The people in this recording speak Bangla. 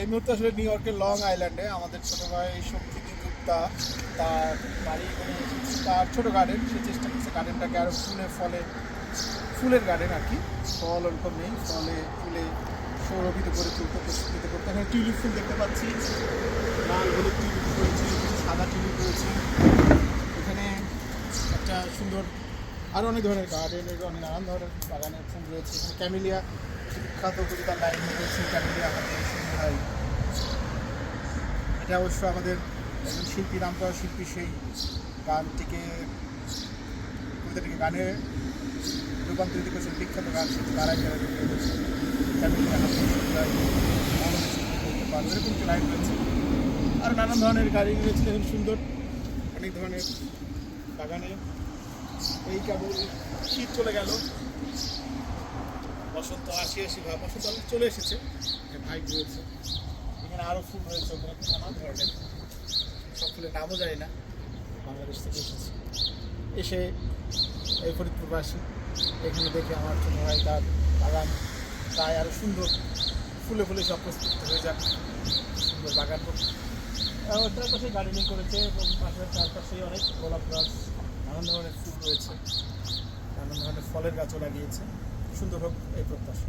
এই মুহূর্তে আসলে নিউ ইয়র্কের লং আইল্যান্ডে আমাদের ছোটো ভাই শক্তিদি গুপ্তা তার বাড়ি এখানে তার ছোটো গার্ডেন, সে চেষ্টা করছে গার্ডেনটাকে আরও ফুলের গার্ডেন আর কি, ফল ওরকম নেই, ফুলে সৌরভিত করে তুলতে প্রস্তুত করতে। এখানে টিউলিপ ফুল দেখতে পাচ্ছি, লাল হলুদ টিউলিপ করেছি, সাদা টিউলিপ করেছি। এখানে একটা সুন্দর আরও অনেক ধরনের গার্ডেনের অনেক নানান ধরনের বাগানের ফুল রয়েছে। এখানে ক্যামেলিয়া বিখ্যাত কবিতার লাইন রয়েছে, ক্যামেলিয়া আমাদের হয়। এটা অবশ্য আমাদের একজন শিল্পী, নামকরা শিল্পী, সেই কবিতাটিকে গানে রূপান্তরিত করেছেন বিখ্যাত গান শিল্পী তারাই যারা ক্যামেলিয়া এরকম একটি লাইন রয়েছে। আর নানান ধরনের গাড়ি রয়েছে, দেখুন সুন্দর অনেক ধরনের বাগানে। এই কেবল শীত চলে গেল, বসন্ত আসি ভাব, বসন্ত চলে এসেছে, ভাইব রয়েছে। এখানে আরও ফুল রয়েছে, ওখানে নানান ধরনের, সব ফুলের নামও জানি না, বাংলাদেশ থেকে এসেছে। এসে এই ফরিদপুরবাসী এখানে দেখে আমার ছোট ভাই তার বাগান তাই আরও সুন্দর ফুলে সব প্রস্তুত হয়ে যাক, সুন্দর বাগান করছে। তার পাশে গার্ডেনিং করেছে এবং পাশের চারপাশেই অনেক গোলাপ গাছ, নানান ধরনের ফুল রয়েছে, নানান ধরনের ফলের গাছও লাগিয়েছে। সুন্দর হোক এই প্রত্যাশা।